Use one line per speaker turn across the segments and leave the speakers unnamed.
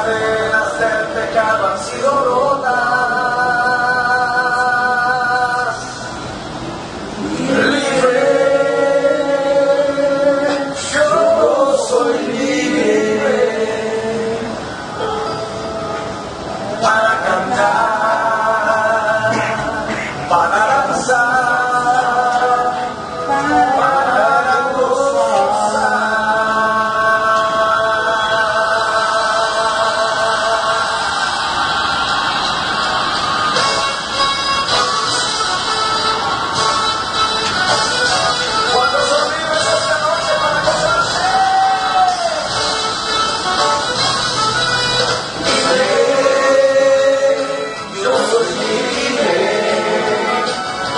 cadenas del pecado han sido rotas. Libre, yo soy libre para cantar, para danzar, para gozar. ¿Cuántos son libres esta noche para gozarse? Yo soy libre,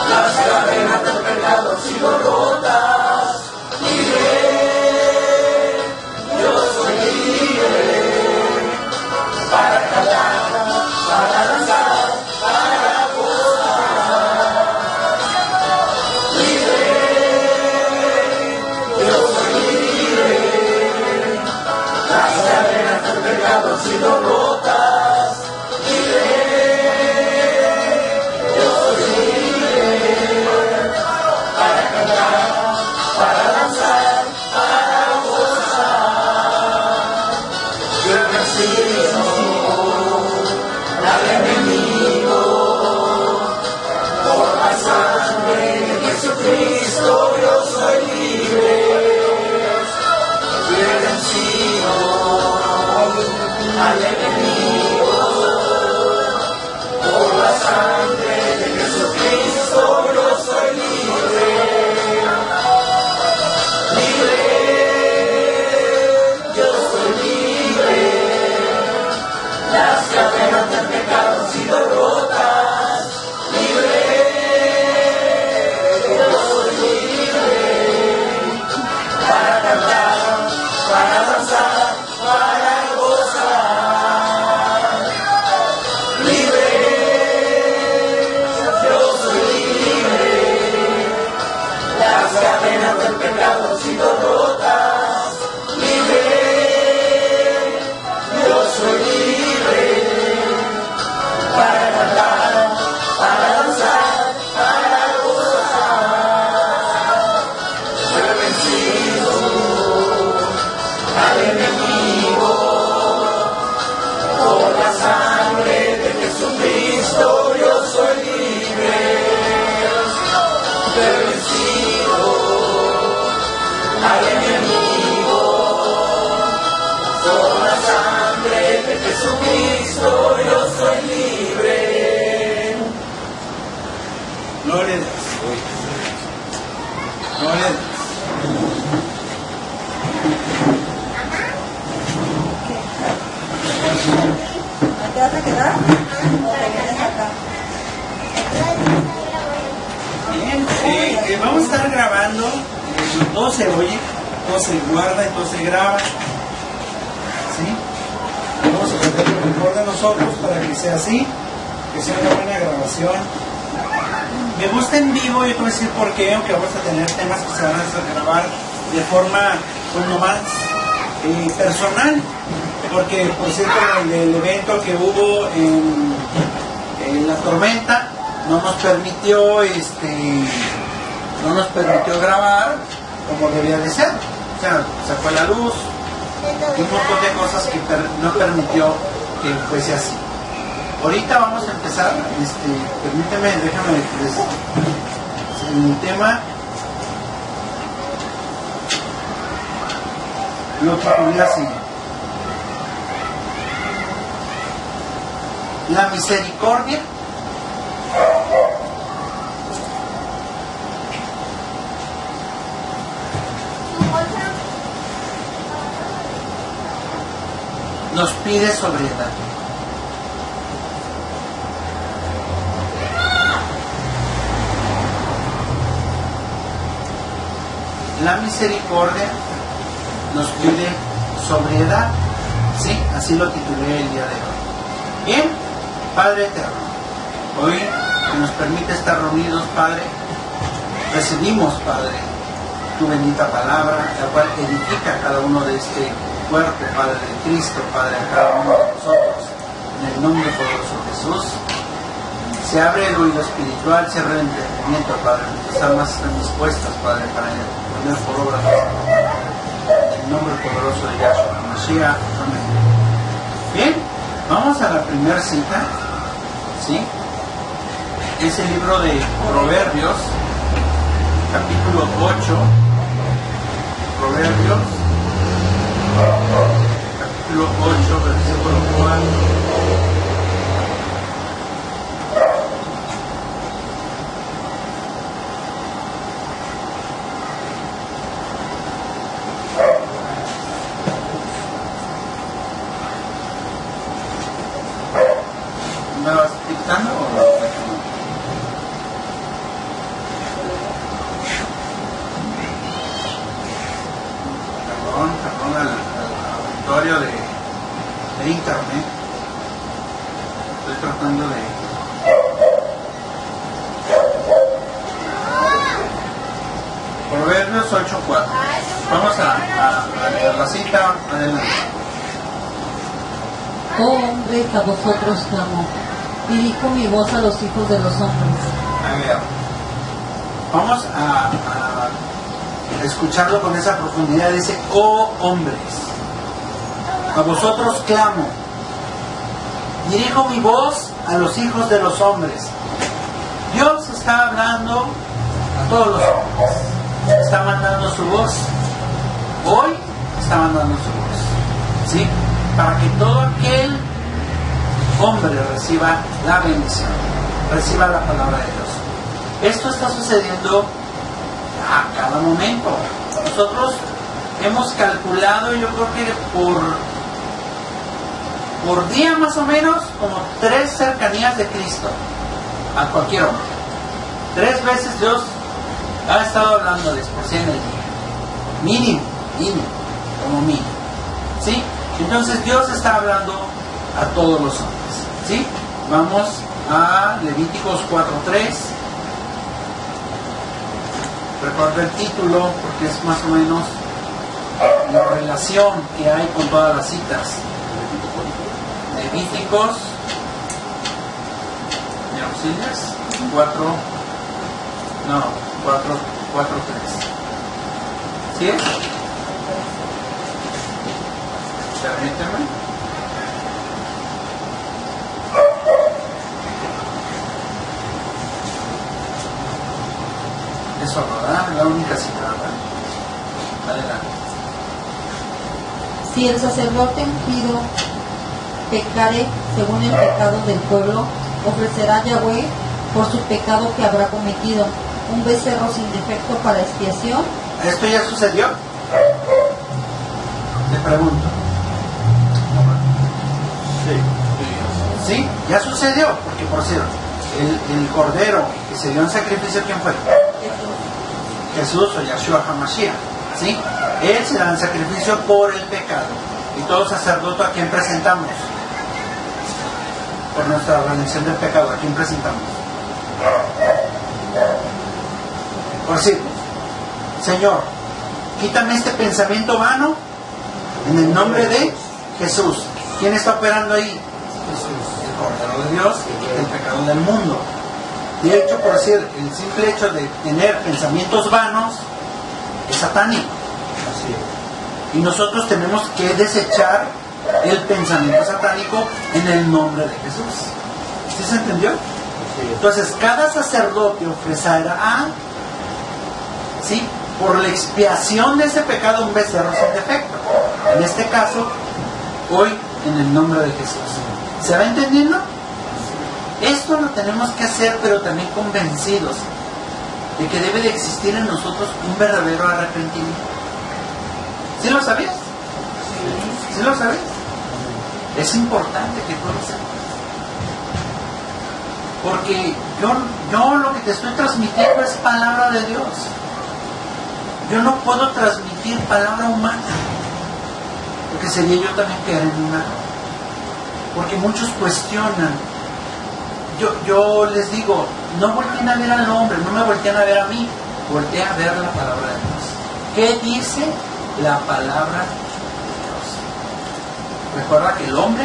las cadenas del pecado han sido rotas. Libre, yo soy libre, para cantar, para danzar, para gozar. Libre, yo soy libre, las cadenas del pecado han sido rotas. Libre, yo soy libre, para cantar, para danzar, para gozar. Yo he vencido al enemigo por la sangre de Jesucristo. Yo soy libre. Yo he vencido al enemigo por la sangre de Jesucristo. Yo soy libre. Libre, yo soy libre. Las cadenas del pecado han sido rotas. Libre, yo soy libre. Para cantar, para danzar, para gozar. Libre, yo soy libre. Las cadenas del pecado han sido rotas. Libre, yo soy libre. Para cantar, para danzar, para gozar. Yo he vencido al enemigo por la sangre de Jesucristo. Yo soy libre. Yo he vencido al enemigo por la sangre de Jesucristo. Yo soy libre.
Gloria a Dios. Gloria a Dios.
¿Te vas a quedar? ¿O te vienes acá?
Bien, vamos a estar grabando, todo se oye, todo se guarda y todo se graba. ¿Sí? Vamos a hacer lo mejor de nosotros para que sea así, que sea una buena grabación. Me gusta en vivo, yo te voy a decir por qué, aunque vamos a tener temas que se van a grabar de forma pues nomás personal, porque por cierto el evento que hubo en la tormenta no nos permitió grabar como debía de ser. O sea, se fue la luz y un montón de cosas que no permitió que fuese así. Ahorita vamos a empezar, permíteme, déjame el tema lo titulé así: la misericordia nos pide sobriedad. La misericordia nos pide sobriedad. Sí, así lo titulé el día de hoy. Bien, Padre eterno, hoy que nos permite estar reunidos, Padre, recibimos, Padre, tu bendita palabra, la cual edifica a cada uno de cuerpo, Padre de Cristo, Padre de cada uno de nosotros. En el nombre poderoso de Jesús. Se abre el oído espiritual, se abre el entendimiento, Padre. Nuestras almas están dispuestas, Padre, para poner por obra en el nombre poderoso de Yahshua Mashiach. Amén. Bien, vamos a la primera cita, ¿sí? Es el libro de Proverbios, capítulo 8. Proverbios, capítulo 8, versículo 4. ¿Me vas dictando o no? Perdón al auditorio de internet. Estoy tratando de... Proverbios 8:4. Vamos a leer la cita. Adelante.
Oh hombre, a vosotros clamo, dirijo mi voz a los hijos de los hombres.
A ver, vamos a escucharlo con esa profundidad. Dice, oh hombres, a vosotros clamo, dirijo mi voz a los hijos de los hombres. Dios está hablando a todos los hombres, está mandando su voz. Hoy está mandando su voz, ¿sí? Para que todo aquel hombre reciba la bendición, reciba la palabra de Dios. Esto está sucediendo a cada momento. Nosotros hemos calculado, yo creo que por día más o menos, como 3 cercanías de Cristo a cualquier hombre. 3 veces Dios ha estado hablándoles por sí en el día. Mínimo, como mínimo. ¿Sí? Entonces Dios está hablando a todos los hombres. ¿Sí? Vamos a Levíticos 4:3. Recuerda el título porque es más o menos la relación que hay con todas las citas. Levíticos, ¿me auxilias? 4:3. ¿Sí es? Permíteme. Eso, ¿verdad? La única cita, ¿verdad? Adelante.
Si el sacerdote ungido pecare según el pecado del pueblo, ofrecerá a Yahweh por su pecado que habrá cometido un becerro sin defecto para expiación.
¿Esto ya sucedió? Le pregunto. Sí, ya sucedió, porque por cierto, el cordero que se dio en sacrificio, ¿quién fue? Jesús o Yahshua HaMashiach, ¿sí? Él se da en sacrificio por el pecado. Y todo sacerdote, ¿a quién presentamos? Por nuestra redención del pecado, ¿a quién presentamos? Por decir, Señor, quítame este pensamiento vano en el nombre de Jesús. ¿Quién está operando ahí? Jesús, el Cordero de Dios, que quita el pecado del mundo. De hecho, por decir, el simple hecho de tener pensamientos vanos es satánico. Así es. Y nosotros tenemos que desechar el pensamiento satánico en el nombre de Jesús. ¿Sí se entendió? Entonces, cada sacerdote ofrecerá, ¿sí?, por la expiación de ese pecado un becerro sin defecto. En este caso, hoy, en el nombre de Jesús. ¿Se va entendiendo? Esto lo tenemos que hacer, pero también convencidos de que debe de existir en nosotros un verdadero arrepentimiento. ¿Sí lo sabías? ¿Sí lo sabes? Es importante que tú lo sepas. Porque yo lo que te estoy transmitiendo es palabra de Dios. Yo no puedo transmitir palabra humana, porque sería yo también caer en una. Porque muchos cuestionan. Yo les digo, no volteen a ver al hombre, no me volteen a ver a mí, volteen a ver la palabra de Dios. ¿Qué dice la palabra de Dios? Recuerda que el hombre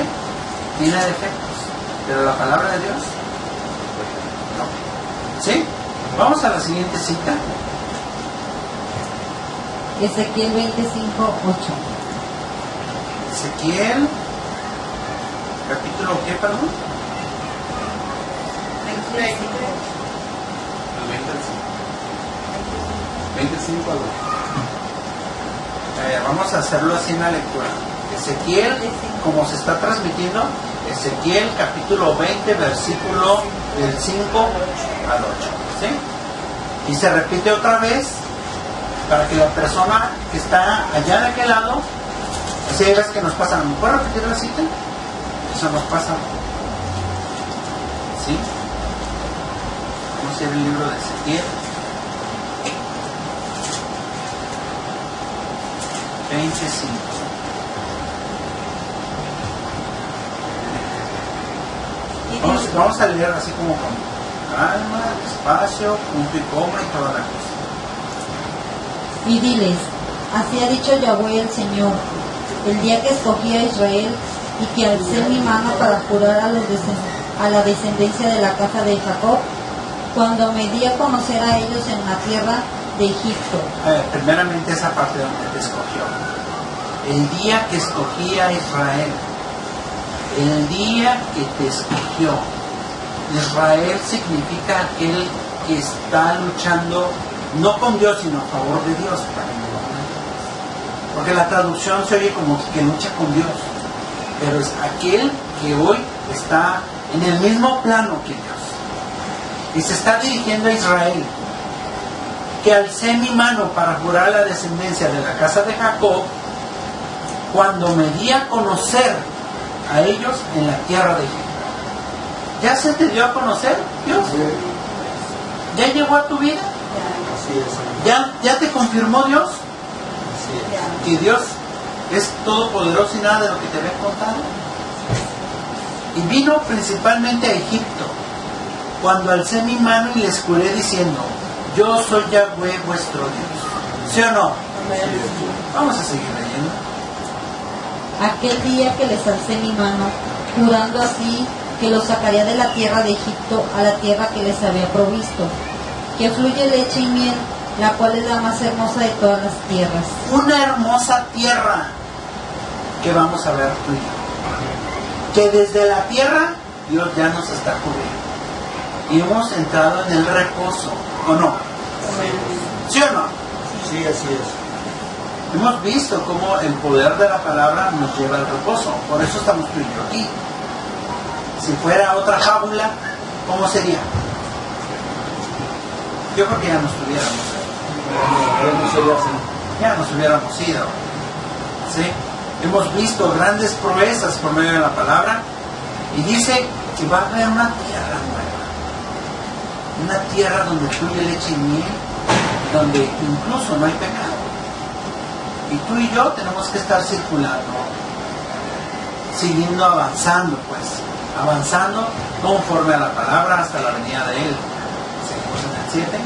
tiene defectos, pero la palabra de Dios no. ¿Sí? Vamos a la siguiente cita.
Ezequiel 25:8.
Ezequiel, capítulo ¿qué, perdón?
25 algo.
Vamos a hacerlo así en la lectura. Ezequiel, como se está transmitiendo, Ezequiel capítulo 20, versículo del 5 al 8. ¿Sí? Y se repite otra vez para que la persona que está allá de aquel lado, así hay veces que nos pasa, ¿me puedo repetir la cita? Eso nos pasa. ¿Sí? Vamos a ir al libro de Ezequiel 25. Vamos a leer así como con calma, despacio, punto y coma y toda la cosa.
Y diles, así ha dicho Yahweh el Señor, el día que escogí a Israel y que alcé mi mano para jurar a la descendencia de la casa de Jacob, cuando me di a conocer a ellos en la tierra de Egipto.
Primeramente esa parte donde te escogió. El día que escogí a Israel. El día que te escogió. Israel significa aquel que está luchando no con Dios, sino a favor de Dios. Porque la traducción se oye como que lucha con Dios. Pero es aquel que hoy está en el mismo plano que Dios. Y se está dirigiendo a Israel. Que alcé mi mano para jurar la descendencia de la casa de Jacob, cuando me di a conocer a ellos en la tierra de Egipto. ¿Ya se te dio a conocer Dios? ¿Ya llegó a tu vida? ¿Ya te confirmó Dios? Que Dios es todopoderoso y nada de lo que te había contado. Y vino principalmente a Egipto, cuando alcé mi mano y les juré diciendo, yo soy Yahweh vuestro Dios. ¿Sí o no? Vamos a seguir leyendo.
Aquel día que les alcé mi mano, jurando así que los sacaría de la tierra de Egipto a la tierra que les había provisto, que fluye leche y miel, la cual es la más hermosa de todas las tierras.
Una hermosa tierra que vamos a ver tú y yo. Que desde la tierra Dios ya nos está cubriendo. Y hemos entrado en el reposo, ¿o no? ¿Sí o no?
Sí, así es.
Hemos visto cómo el poder de la palabra nos lleva al reposo. Por eso estamos tú y yo aquí. Si fuera otra fábula, ¿cómo sería? Yo creo que ya nos estuviéramos. Ya nos hubiéramos ido. ¿Sí? Hemos visto grandes proezas por medio de la palabra. Y dice que va a haber una tierra nueva. Una tierra donde fluye leche y miel. Donde incluso no hay pecado. Y tú y yo tenemos que estar circulando, siguiendo avanzando, pues, avanzando conforme a la palabra hasta la venida de Él. Seguimos en el 7.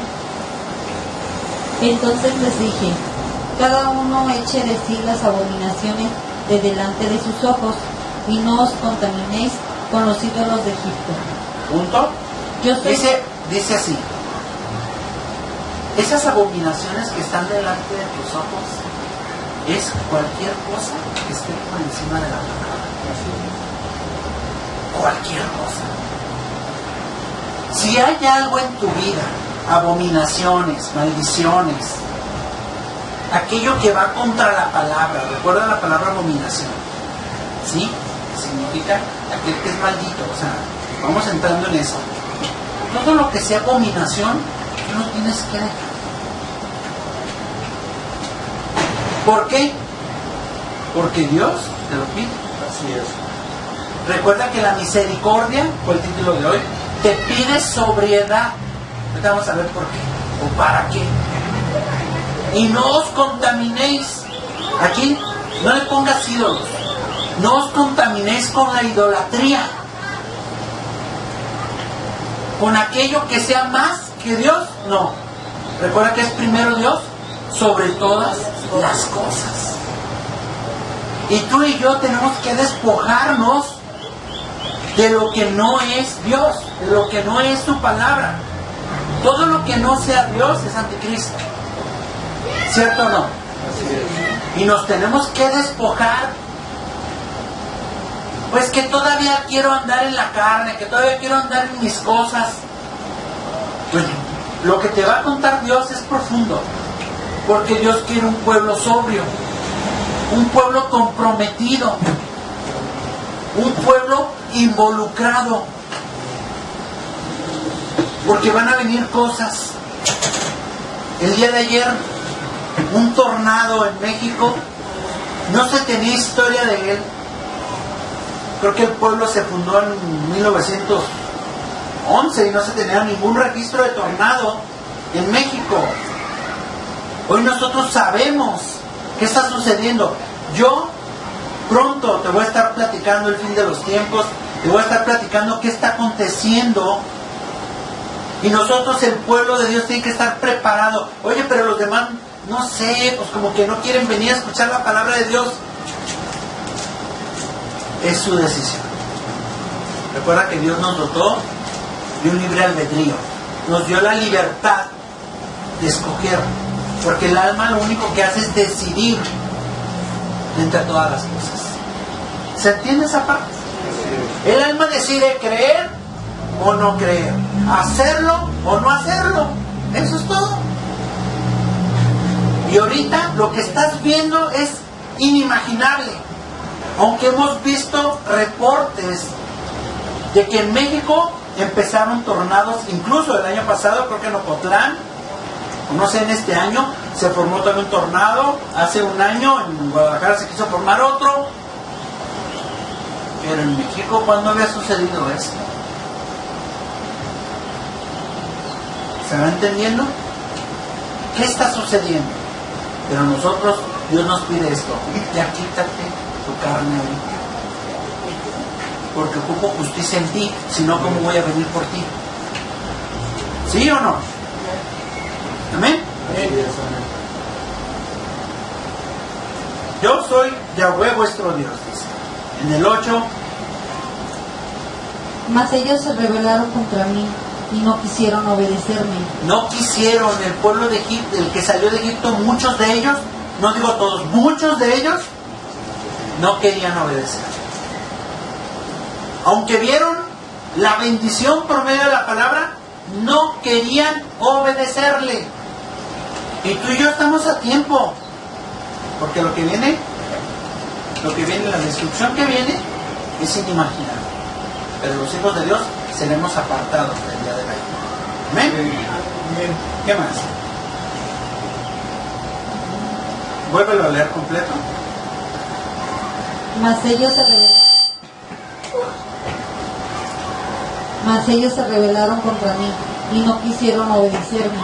Entonces les dije, cada uno eche de sí las abominaciones de delante de sus ojos, y no os contaminéis con los ídolos de Egipto.
Punto.
Yo soy...
Dice así, esas abominaciones que están delante de tus ojos, es cualquier cosa que esté por encima de la palabra. Cualquier cosa. Si hay algo en tu vida, abominaciones, maldiciones, aquello que va contra la palabra, recuerda la palabra abominación, ¿sí? Significa aquel que es maldito, o sea, vamos entrando en eso. Todo lo que sea abominación, tú lo tienes que dejar. ¿Por qué? Porque Dios te lo pide.
Así es.
Recuerda que la misericordia, fue el título de hoy, te pide sobriedad. Ahorita vamos a ver por qué o para qué. Y no os contaminéis. Aquí no le pongas ídolos. No os contaminéis con la idolatría. Con aquello que sea más que Dios. No. Recuerda que es primero Dios sobre todas las cosas. Y tú y yo tenemos que despojarnos de lo que no es Dios, de lo que no es su palabra. Todo lo que no sea Dios es anticristo. ¿Cierto o no? Y nos tenemos que despojar. Pues que todavía quiero andar en la carne, que todavía quiero andar en mis cosas. Pues lo que te va a contar Dios es profundo. Porque Dios quiere un pueblo sobrio, un pueblo comprometido, un pueblo involucrado. Porque van a venir cosas. El día de ayer, un tornado en México, no se tenía historia de él. Creo que el pueblo se fundó en 1911 y no se tenía ningún registro de tornado en México. Hoy nosotros sabemos qué está sucediendo. Yo pronto te voy a estar platicando el fin de los tiempos, te voy a estar platicando qué está aconteciendo. Y nosotros, el pueblo de Dios, tiene que estar preparado. Oye, pero los demás, no sé, pues como que no quieren venir a escuchar la palabra de Dios. Es su decisión. Recuerda que Dios nos dotó de un libre albedrío. Nos dio la libertad de escoger. Porque el alma lo único que hace es decidir entre todas las cosas. ¿Se entiende esa parte? El alma decide creer o no creer, hacerlo o no hacerlo. Eso es todo. Y ahorita lo que estás viendo es inimaginable. Aunque hemos visto reportes de que en México empezaron tornados, incluso el año pasado, creo que en Ocotlán, no sé, en este año se formó también un tornado. Hace un año en Guadalajara se quiso formar otro. Pero en México, ¿cuándo había sucedido esto? ¿Se va entendiendo? ¿Qué está sucediendo? Pero nosotros, Dios nos pide esto: ya quítate tu carne ahorita, porque ocupo justicia en ti, si no, ¿cómo voy a venir por ti? ¿Sí o no? ¿Amén? Yo soy Yahweh vuestro Dios, dice. En el 8.
Mas ellos se rebelaron contra mí y no quisieron obedecerme.
No quisieron. El pueblo de Egipto, el que salió de Egipto, muchos de ellos, no digo todos, muchos de ellos no querían obedecer. Aunque vieron la bendición por medio de la palabra, no querían obedecerle. Y tú y yo estamos a tiempo. Porque lo que viene, la destrucción que viene, es inimaginable. Pero los hijos de Dios seremos apartados del día de la ira. ¿Amén? ¿Qué más? Vuélvelo a leer completo.
Mas ellos se rebelaron contra mí y no quisieron obedecerme.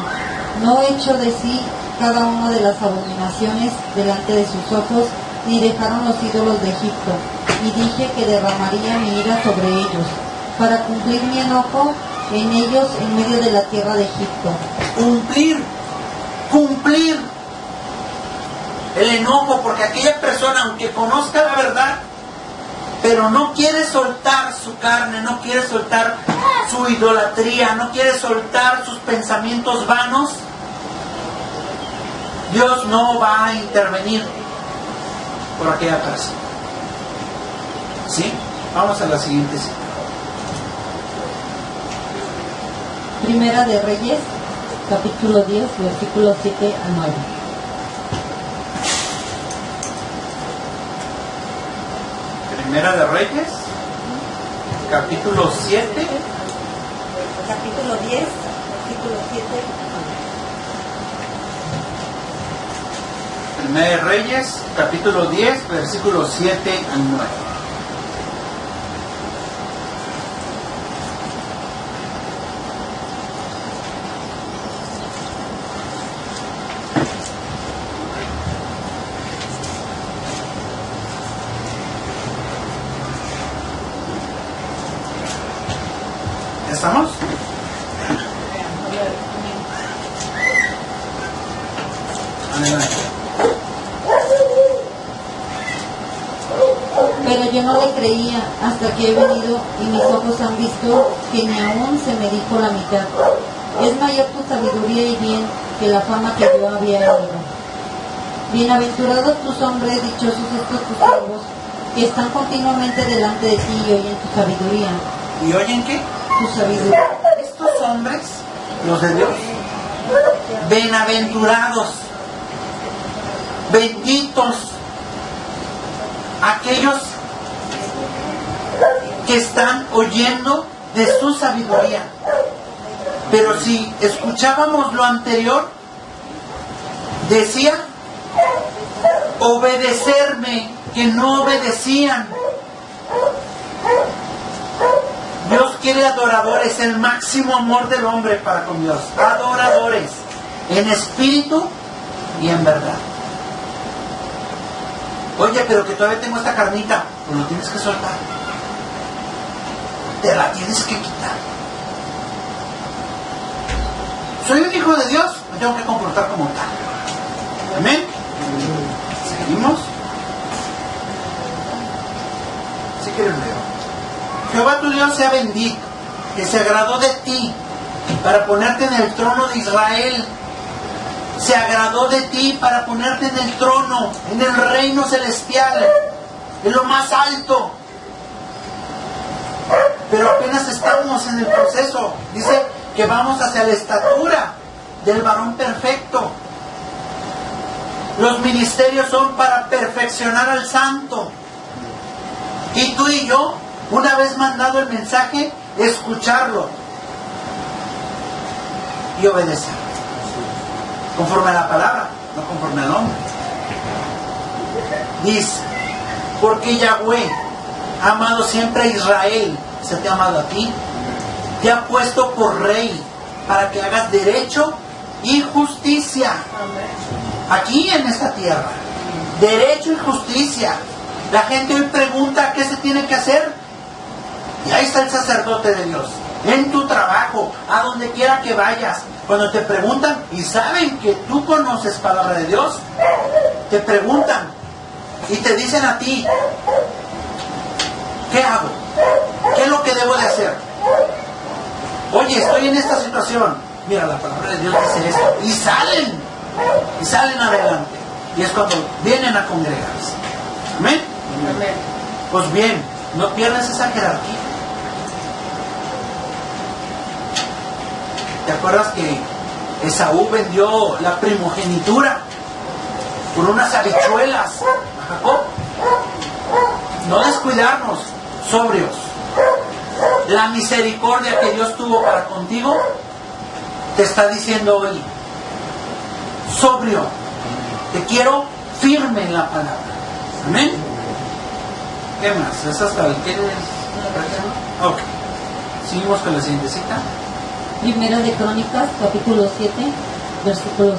No echó de sí cada una de las abominaciones delante de sus ojos, ni dejaron los ídolos de Egipto. Y dije que derramaría mi ira sobre ellos, para cumplir mi enojo en ellos en medio de la tierra de Egipto.
Cumplir el enojo, porque aquella persona, aunque conozca la verdad, pero no quiere soltar su carne, no quiere soltar su idolatría, no quiere soltar sus pensamientos vanos, Dios no va a intervenir por aquella persona. ¿Sí? Vamos a la siguiente cita.
Primera de Reyes, capítulo 10, versículos 7 al 9.
Primera de Reyes, capítulo 7.
Capítulo 10, versículo 7.
Primera de Reyes, capítulo 10, versículos 7 al 9. ¿Estamos? Adelante.
Pero yo no le creía hasta que he venido y mis ojos han visto que ni aún se me dijo la mitad. Es mayor tu sabiduría y bien que la fama que yo había oído. Bienaventurados tus hombres, dichosos estos tus siervos, que están continuamente delante de ti y oyen tu sabiduría.
¿Y oyen qué?
Tu sabiduría.
Estos hombres, los de Dios, bienaventurados, benditos, aquellos que están oyendo de su sabiduría. Pero si escuchábamos lo anterior, decía obedecerme, que no obedecían. Dios quiere adoradores, el máximo amor del hombre para con Dios. Adoradores, en espíritu y en verdad. Oye, pero que todavía tengo esta carnita, pues lo tienes que soltar. Te la tienes que quitar. Soy un hijo de Dios, me tengo que comportar como tal. Amén. ¿Seguimos? Sí que lo leo. Jehová tu Dios sea bendito, que se agradó de ti para ponerte en el trono de Israel. Se agradó de ti para ponerte en el trono, en el reino celestial, en lo más alto. Pero apenas estamos en el proceso. Dice que vamos hacia la estatura del varón perfecto. Los ministerios son para perfeccionar al santo. Y tú y yo, una vez mandado el mensaje, escucharlo y obedecer. Conforme a la palabra, no conforme al hombre. Dice, porque Yahweh ha amado siempre a Israel, se te ha amado a ti, te ha puesto por rey para que hagas derecho y justicia. Aquí en esta tierra, derecho y justicia. La gente hoy pregunta qué se tiene que hacer. Y ahí está el sacerdote de Dios. En tu trabajo, a donde quiera que vayas, cuando te preguntan y saben que tú conoces palabra de Dios, te preguntan y te dicen a ti, ¿qué hago? ¿Qué es lo que debo de hacer? Oye, estoy en esta situación. Mira, la palabra de Dios dice esto. Y salen adelante. Y es cuando vienen a congregarse. ¿Amén?
Amén.
Pues bien, no pierdas esa jerarquía. ¿Te acuerdas que Esaú vendió la primogenitura por unas habichuelas a Jacob? No descuidarnos, sobrios. La misericordia que Dios tuvo para contigo te está diciendo hoy, sobrio, te quiero firme en la palabra. Amén. ¿Qué más? ¿Esas quieres? Ok. Seguimos con la siguiente cita.
Primera de Crónicas, capítulo 7, versículo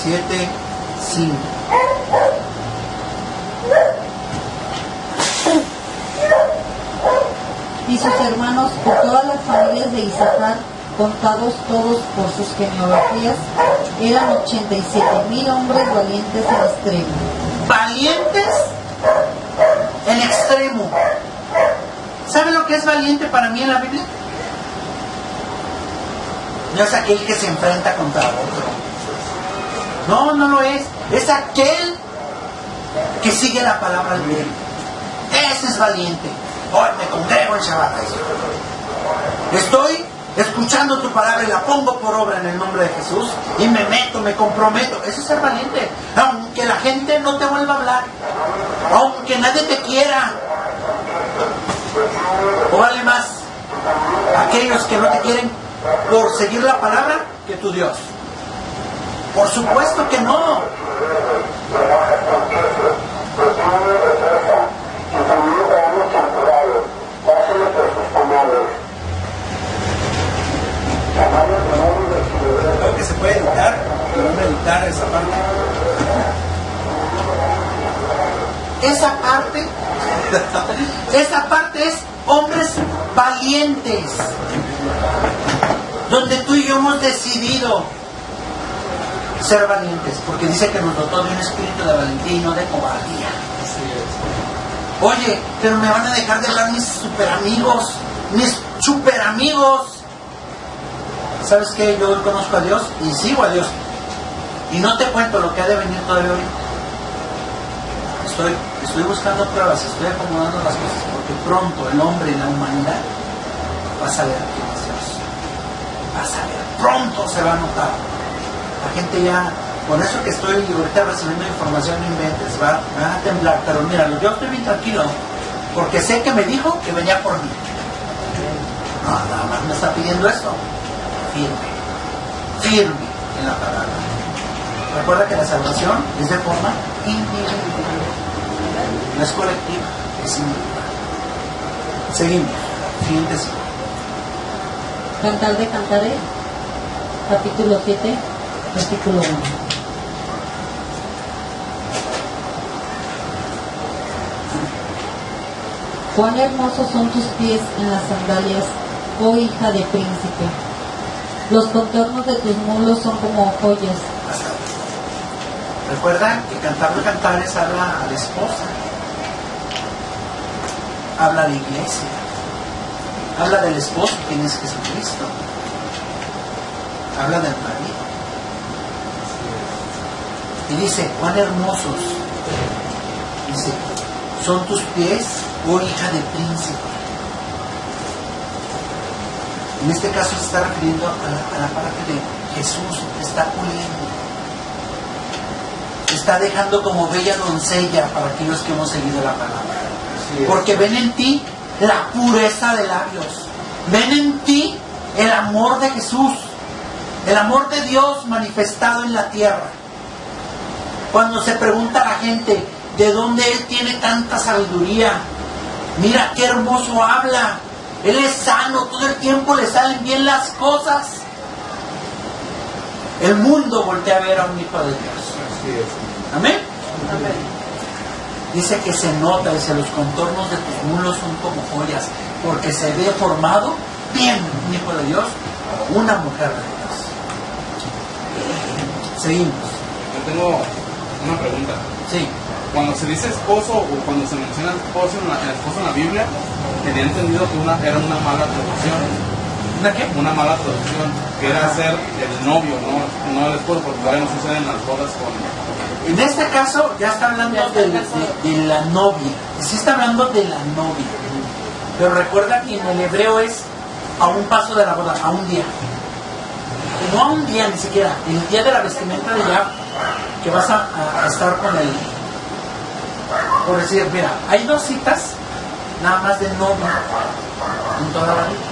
5.
7:5.
Y sus hermanos, por todas las familias de Isaacar, contados todos por sus genealogías, eran 87,000 hombres valientes en extremo.
Valientes en extremo. ¿Sabe lo que es valiente para mí en la Biblia? No es aquel que se enfrenta contra otro. No, no lo es. Es aquel que sigue la palabra al pie. Ese es valiente. Hoy me congrego en Shabbat. Estoy escuchando tu palabra y la pongo por obra en el nombre de Jesús y me meto, me comprometo. Eso es ser valiente. Aunque la gente no te vuelva a hablar, aunque nadie te quiera, o vale más aquellos que no te quieren por seguir la palabra que tu Dios. Por supuesto que no. Creo que se puede editar, podemos editar esa parte. Esa parte es hombres valientes, donde tú y yo hemos decidido ser valientes, porque dice que nos dotó de un espíritu de valentía y no de cobardía. Oye, pero me van a dejar de hablar mis super amigos. Mis super amigos. ¿Sabes qué? Yo conozco a Dios y sigo a Dios. Y no te cuento lo que ha de venir todavía hoy. Estoy buscando pruebas, estoy acomodando las cosas, porque pronto el hombre y la humanidad va a saber quién es Dios. Va a saber, pronto se va a notar. La gente ya, con eso que estoy ahorita recibiendo información, no inventes, va a temblar. Pero mira, yo estoy bien tranquilo, porque sé que me dijo que venía por mí. No, nada más me está pidiendo esto. Firme en la palabra. Recuerda que la salvación es de forma individual, no es colectiva, es individual. Seguimos. Siguiente cita.
Cantar de Cantares, capítulo 7, versículo 1. Cuán hermosos son tus pies en las sandalias, oh hija de príncipe. Los contornos de tus muslos son como joyas.
Recuerda que Cantar de Cantares habla a la esposa, habla de iglesia, habla del esposo, quien es Jesucristo, habla del marido. Y dice, cuán hermosos, dice, son tus pies, oh hija de príncipe. En este caso se está refiriendo a la parte de Jesús, que está puliendo. Está dejando como bella doncella para aquellos que hemos seguido la palabra. Porque ven en ti la pureza de labios. Ven en ti el amor de Jesús. El amor de Dios manifestado en la tierra. Cuando se pregunta a la gente de dónde Él tiene tanta sabiduría. Mira qué hermoso habla. Él es sano, todo el tiempo le salen bien las cosas. El mundo voltea a ver a un hijo de Dios.
Así es.
¿Amén?
Amén.
Dice que se nota, dice, los contornos de tus muslos son como joyas, porque se ve formado bien un hijo de Dios, una mujer de Dios. Seguimos.
Yo tengo una pregunta.
Sí.
Cuando se dice esposo o cuando se menciona esposo en la Biblia, tenía entendido que era una mala traducción.
¿Una qué?
Una mala traducción, que era ser el novio, no el esposo, porque todavía no suceden las bodas con...
En este caso ya está hablando de la novia. Sí está hablando de la novia. Pero recuerda que en el hebreo es a un paso de la boda, a un día. Y no a un día ni siquiera, el día de la vestimenta de ya, que vas a estar con él. Por decir, mira, hay 2 citas nada más de novia en toda la Biblia.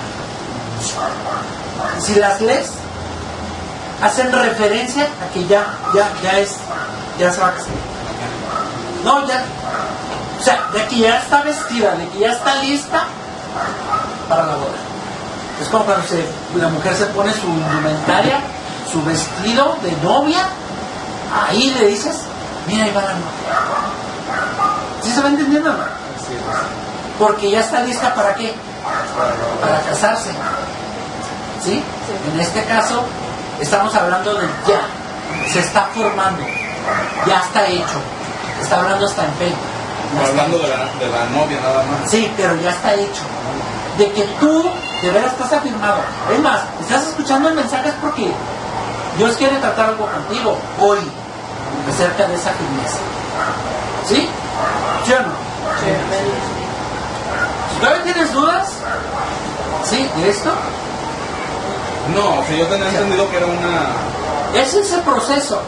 Y si las lees, hacen referencia a que ya se va a casar. No, ya. O sea, de que ya está vestida, de que ya está lista para la boda. Es como cuando la mujer se pone su indumentaria, su vestido de novia, ahí le dices, mira, ahí va la novia. ¿Sí se va entendiendo?
Así es.
Porque ya está lista para qué? Para casarse. ¿Sí? En este caso, estamos hablando de ya. Se está formando. Ya está hecho. Está hablando hasta en fe.
Hablando de la novia nada más.
Sí, pero ya está hecho. De que tú de veras estás afirmado. Es más, estás escuchando el mensaje es porque Dios quiere tratar algo contigo hoy acerca de esa firmeza. ¿Sí? ¿Sí o no?
Sí.
Si todavía tienes dudas, ¿sí? ¿De esto?
No, o sea, yo tenía entendido que era una...
Es ese proceso.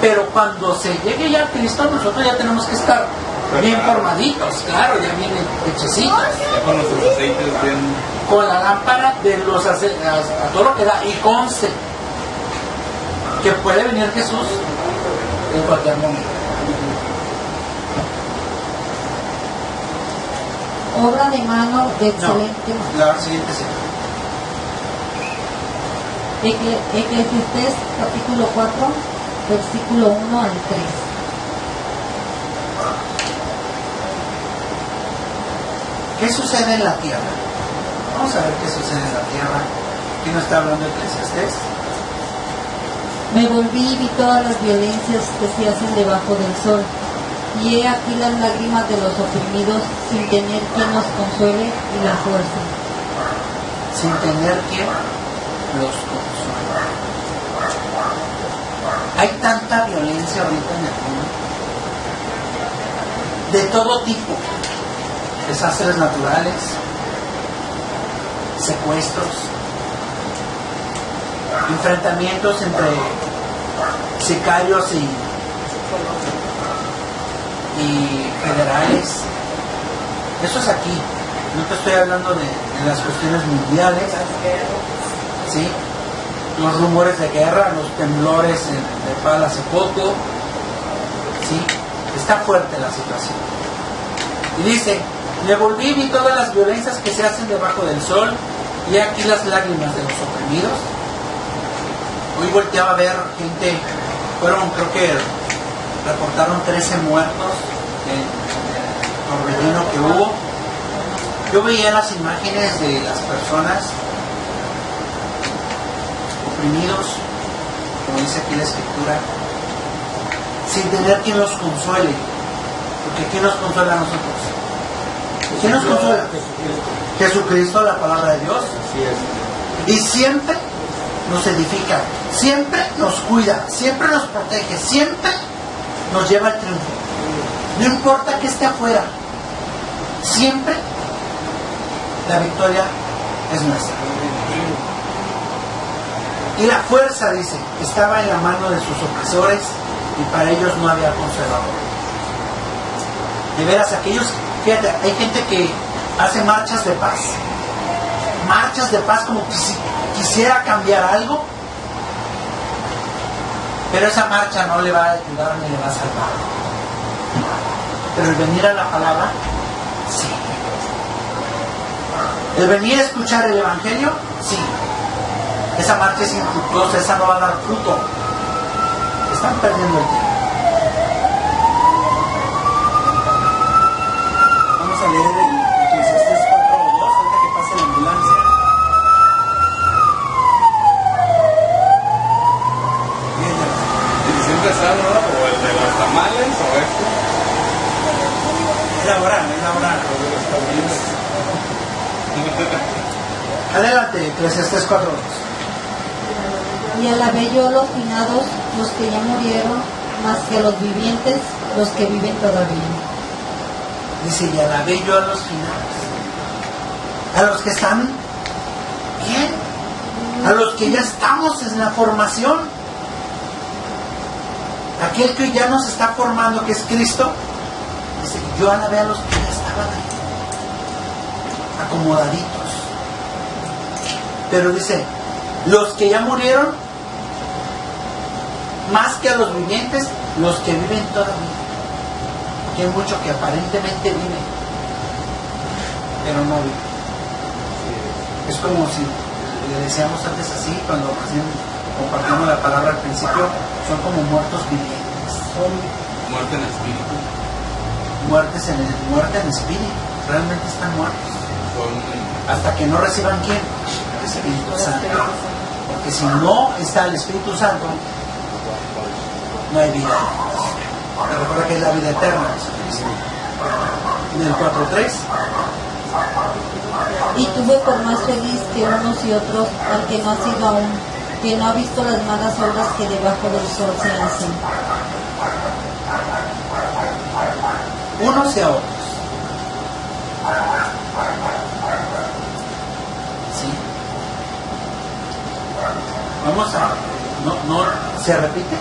Pero cuando se llegue ya a Cristo, nosotros ya tenemos que estar bien formaditos, claro, ya bien hechecitos.
Ya con nuestros aceites bien...
Con la lámpara de los a todo lo que da. Y conste que puede venir Jesús en cualquier momento.
Obra de mano de excelente.
No, la siguiente sí.
Eclesiastés capítulo 4, versículo 1 al 3.
¿Qué sucede en la tierra? Vamos a ver qué sucede en la tierra. ¿Quién nos está hablando de Eclesiastés?
Me volví y vi todas las violencias que se hacen debajo del sol. Y he aquí las lágrimas de los oprimidos, sin tener quien los consuele y la fuerza.
Sin tener quien los consuele. Hay tanta violencia ahorita en el mundo, de todo tipo, desastres naturales, secuestros, enfrentamientos entre sicarios y federales. Eso es aquí. No te estoy hablando de las cuestiones mundiales, ¿sí? Los rumores de guerra, los temblores en Nepal hace poco, ¿sí? Está fuerte la situación. Y dice, me volví y vi todas las violencias que se hacen debajo del sol, y aquí las lágrimas de los oprimidos. Hoy volteaba a ver gente, creo que reportaron 13 muertos en el torbellino que hubo. Yo veía las imágenes de las personas oprimidos, como dice aquí la escritura, sin tener quien los consuele. Porque ¿quién nos consuela a nosotros? ¿Quién nos consuela? Jesucristo, la palabra de Dios. Y siempre nos edifica, siempre nos cuida, siempre nos protege, siempre nos lleva al triunfo. No importa que esté afuera, siempre la victoria es nuestra. Y la fuerza, dice, estaba en la mano de sus opresores, y para ellos no había consolador. De veras, aquellos, fíjate, hay gente que hace marchas de paz como que si quisiera cambiar algo, pero esa marcha no le va a ayudar ni le va a salvar. Pero el venir a la palabra, sí. El venir a escuchar el Evangelio, sí. Esa marcha es infructuosa, esa no va a dar fruto. Están perdiendo el tiempo. Vamos a leer el Eclesiastés 4:2 antes que pase la ambulancia.
¿Y siempre está, no? ¿O el de los tamales o esto?
Es la hora. Adelante, Eclesiastés 4:2.
Y alabé yo a los finados, los que ya murieron, más que a los vivientes, los que viven todavía.
Dice, y alabé yo a los finados, a los que están bien, a los que ya estamos en la formación, aquel que ya nos está formando, que es Cristo. Dice, yo alabé a los que ya estaban ahí, acomodaditos. Pero dice, los que ya murieron, más que a los vivientes, los que viven todavía. Porque hay mucho que aparentemente vive, pero no vive. Es como si le decíamos antes así, cuando recién compartimos la palabra al principio, son como muertos vivientes. Son
Muerte en espíritu.
muerte en espíritu. Realmente están muertos. Hasta que no reciban ¿quién? El Espíritu Santo. Porque si no está el Espíritu Santo, no hay vida. Pero recuerda que es la vida eterna. En el 4:3.
Y tuve por más feliz que unos y otros al que no ha sido aún, que no ha visto las malas obras que debajo del sol se hacen.
Unos y a otros. ¿Sí? Vamos a... No, ¿se repite?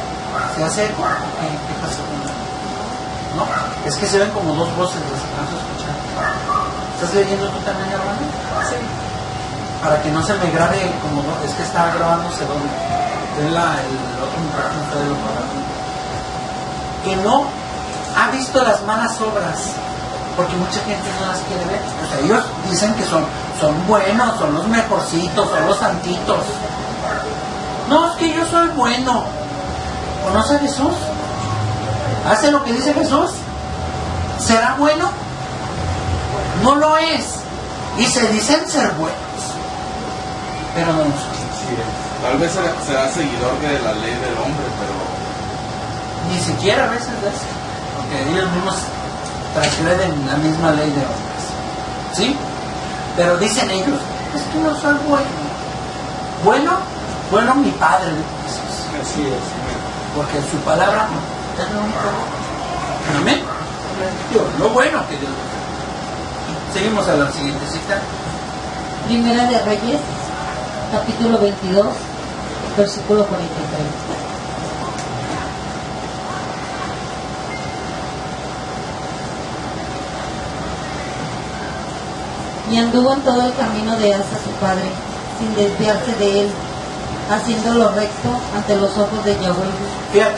¿Se hace eco? ¿Qué pasa con la... No, es que se ven como dos voces, las alcanzo a escuchar. ¿Estás leyendo tú también, hermano?
Sí.
Para que no se me grabe como dos, es que está grabándose doble. El otro micrófono está del otro lado. Que no ha visto las malas obras, porque mucha gente no las quiere ver. O sea, ellos dicen que son buenos, son los mejorcitos, son los santitos. No, es que yo soy bueno. ¿Conoce a Jesús? ¿Hace lo que dice Jesús? ¿Será bueno? No lo es. Y se dicen ser buenos, pero no lo son.
Tal vez será seguidor de la ley del hombre, pero
Ni siquiera a veces de eso. porque ellos mismos transgreden la misma ley de hombres. ¿Sí? Pero dicen ellos, es que yo soy bueno. Bueno mi Padre, Jesús.
Así es.
Porque su palabra no es lo único. Amén. Dios, lo bueno que Dios nos da. Seguimos a la siguiente cita.
Primera de Reyes, capítulo 22, versículo 43. Y anduvo en todo el camino de Asa su padre, sin desviarse de él, haciéndolo recto ante los ojos de Yahweh.
Fíjate.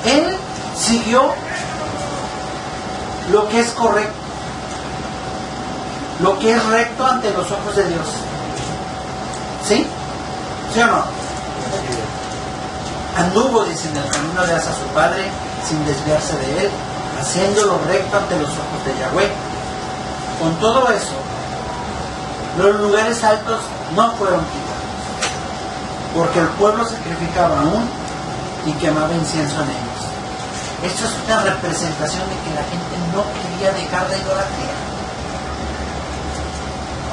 Él siguió lo que es correcto, lo que es recto ante los ojos de Dios. ¿Sí? ¿Sí o no? Anduvo, dice, en el camino de Asa su padre, sin desviarse de él, haciéndolo recto ante los ojos de Yahweh. Con todo eso, los lugares altos no fueron quitados, porque el pueblo sacrificaba aún y quemaba incienso en ellos. Esto es una representación de que la gente no quería dejar de idolatría.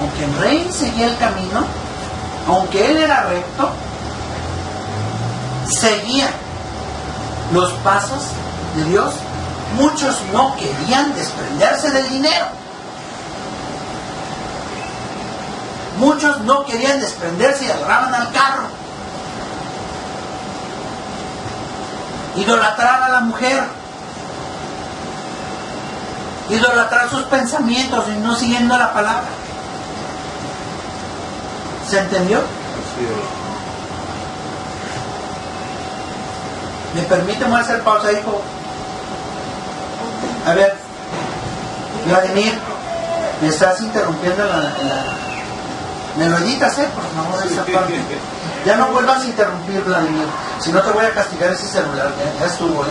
Aunque el rey seguía el camino, aunque él era recto, seguía los pasos de Dios. Muchos no querían desprenderse del dinero. Muchos no querían desprenderse y adoraban al carro. Idolatrar a la mujer. Idolatrar sus pensamientos y no siguiendo la palabra. ¿Se entendió?
Así es.
¿Me permite hacer pausa, hijo? A ver, Vladimir, me estás interrumpiendo ¿me lo editas, por favor, esa parte? Ya no vuelvas a interrumpir, Vladimir. Si no te voy a castigar ese celular, ya estuvo,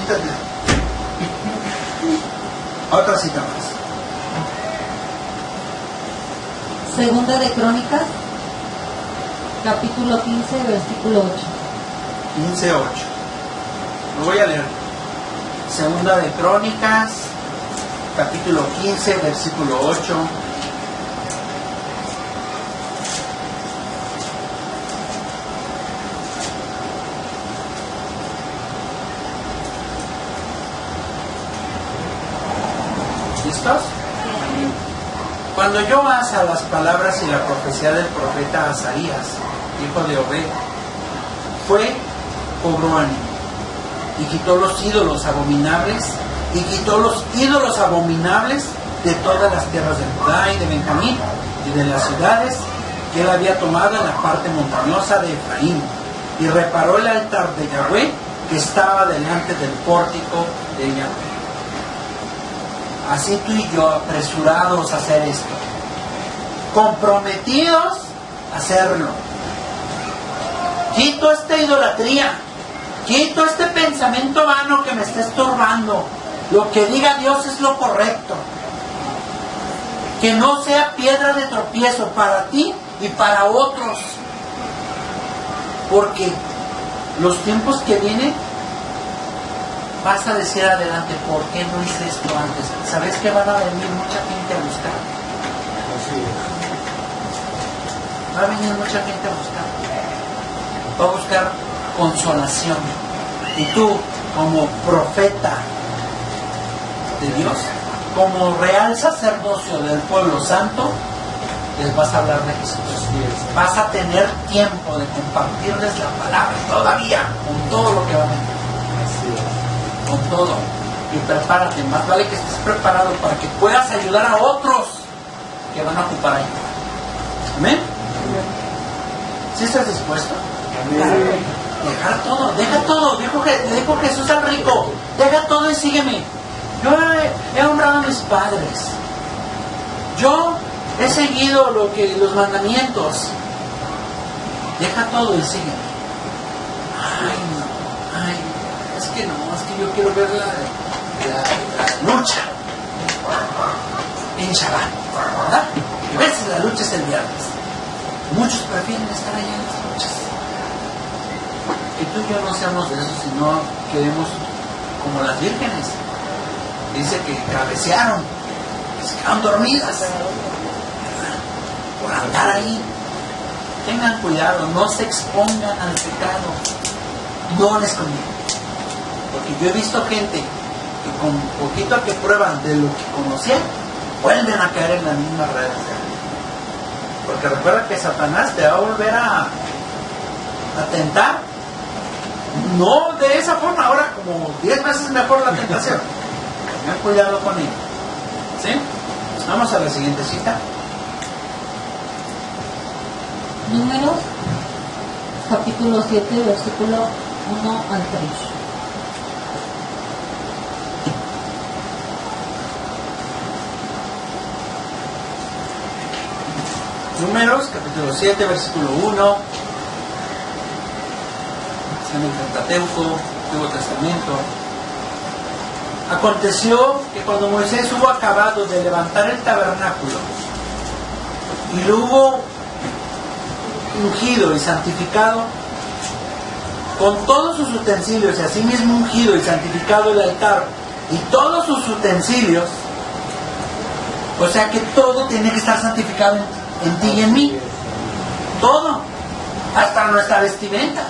Quítate. Otra cita más.
Segunda de Crónicas, capítulo 15, versículo 8.
15:8. Lo voy a leer. Segunda de Crónicas, capítulo 15, versículo 8. ¿Listos? Cuando yo Asa las palabras y la profecía del profeta Azarías, hijo de Obed, cobró ánimo y quitó los ídolos abominables de todas las tierras de Judá y de Benjamín y de las ciudades que él había tomado en la parte montañosa de Efraín, y reparó el altar de Yahweh que estaba delante del pórtico de Yahweh. Así tú y yo, apresurados a hacer esto, comprometidos a hacerlo. Quito esta idolatría, quito este pensamiento vano que me está estorbando. Lo que diga Dios es lo correcto. Que no sea piedra de tropiezo para ti y para otros. Porque los tiempos que vienen, vas a decir adelante, ¿por qué no hice esto antes? ¿Sabes que van a venir mucha gente a buscar?
Así es.
Va a venir mucha gente a buscar. Va a buscar consolación. Y tú, como profeta de Dios, como real sacerdocio del pueblo santo, les vas a hablar de Jesús. Vas a tener tiempo de compartirles la palabra todavía, con todo lo que va a venir.
Así es.
Con todo. Y prepárate, más vale que estés preparado para que puedas ayudar a otros que van a ocupar ahí. ¿Amén? ¿Sí estás dispuesto?
Amén.
Dejar todo, deja todo. Dijo Jesús al rico, deja todo y sígueme. Yo he honrado a mis padres. Yo he seguido los mandamientos. Deja todo y sígueme. Ay, no. Es que yo quiero ver la lucha en Shabbat, ¿verdad? Y a veces la lucha es el viernes. Muchos prefieren estar allá en las luchas. que tú y yo no seamos de esos, sino queremos como las vírgenes. Dice que cabecearon, que se quedaron dormidas por andar ahí. Tengan cuidado, no se expongan al pecado, no les conviene. Porque yo he visto gente que con poquito que prueban de lo que conocían, vuelven a caer en las mismas redes. Porque recuerda que Satanás te va a volver a tentar, no de esa forma, ahora como 10 veces mejor la tentación. Tengan cuidado con ello. ¿Sí? Vamos a la siguiente cita.
Números, capítulo 7, versículo 1 al 3.
Números, capítulo 7, versículo 1. En el Pentateuco, Antiguo Testamento. Aconteció que cuando Moisés hubo acabado de levantar el tabernáculo y lo hubo ungido y santificado con todos sus utensilios, y asimismo ungido y santificado el altar y todos sus utensilios, o sea que todo tiene que estar santificado en ti y en mí, todo, hasta nuestra vestimenta,